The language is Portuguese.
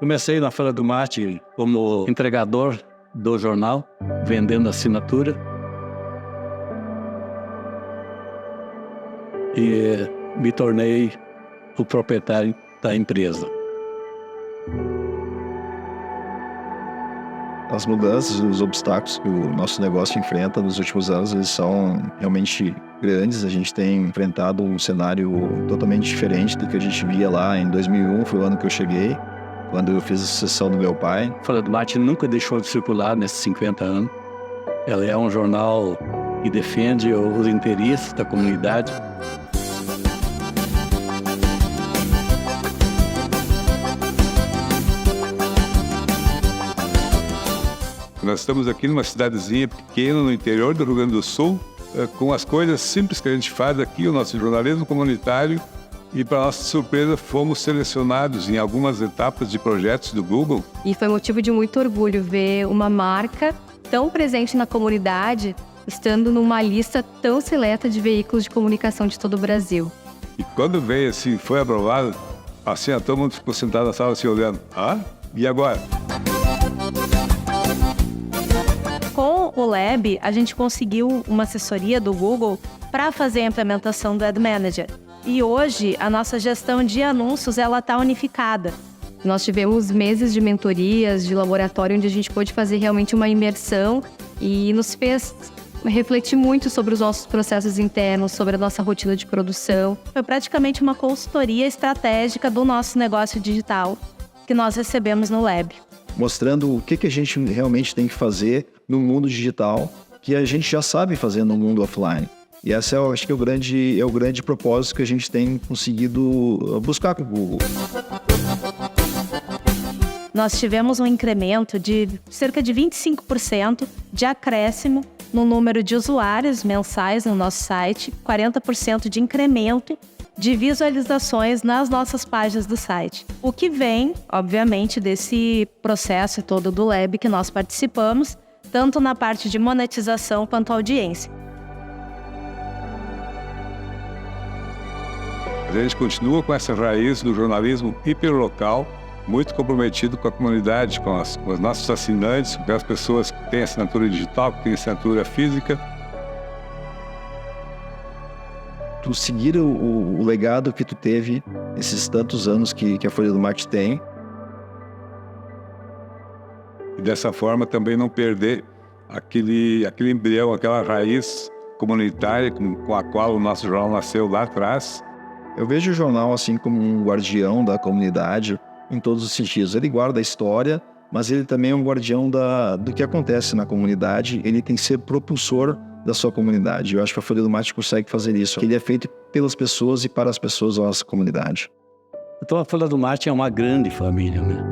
Comecei na Folha do Mate como entregador do jornal, vendendo assinatura. E me tornei o proprietário da empresa. As mudanças, os obstáculos que o nosso negócio enfrenta nos últimos anos, eles são realmente grandes. A gente tem enfrentado um cenário totalmente diferente do que a gente via lá em 2001, foi o ano que eu cheguei, quando eu fiz a sucessão do meu pai. A Folha do Mate nunca deixou de circular nesses 50 anos. Ela é um jornal que defende os interesses da comunidade. Nós estamos aqui numa cidadezinha pequena no interior do Rio Grande do Sul, com as coisas simples que a gente faz aqui, o nosso jornalismo comunitário, e para nossa surpresa fomos selecionados em algumas etapas de projetos do Google. E foi motivo de muito orgulho ver uma marca tão presente na comunidade, estando numa lista tão seleta de veículos de comunicação de todo o Brasil. E quando veio assim, foi aprovado, assim, todo mundo ficou sentado na sala assim olhando. Ah, e agora? Com o Lab, a gente conseguiu uma assessoria do Google para fazer a implementação do Ad Manager. E hoje, a nossa gestão de anúncios está unificada. Nós tivemos meses de mentorias, de laboratório, onde a gente pôde fazer realmente uma imersão e nos fez refletir muito sobre os nossos processos internos, sobre a nossa rotina de produção. Foi praticamente uma consultoria estratégica do nosso negócio digital que nós recebemos no Lab. Mostrando o que a gente realmente tem que fazer no mundo digital, que a gente já sabe fazer no mundo offline. E esse eu acho que é o grande propósito que a gente tem conseguido buscar com o Google. Nós tivemos um incremento de cerca de 25% de acréscimo no número de usuários mensais no nosso site, 40% de incremento de visualizações nas nossas páginas do site. O que vem, obviamente, desse processo todo do Lab que nós participamos, tanto na parte de monetização quanto audiência. A gente continua com essa raiz do jornalismo hiperlocal, muito comprometido com a comunidade, com os nossos assinantes, com as pessoas que têm assinatura digital, que têm assinatura física. Tu seguir o legado que tu teve esses tantos anos que a Folha do Mate tem. E dessa forma também não perder aquele embrião, aquela raiz comunitária com a qual o nosso jornal nasceu lá atrás. Eu vejo o jornal assim como um guardião da comunidade em todos os sentidos. Ele guarda a história, mas ele também é um guardião do que acontece na comunidade. Ele tem que ser propulsor da sua comunidade. Eu acho que a Folha do Mate consegue fazer isso. Ele é feito pelas pessoas e para as pessoas da nossa comunidade. Então a Folha do Mate é uma grande família, né?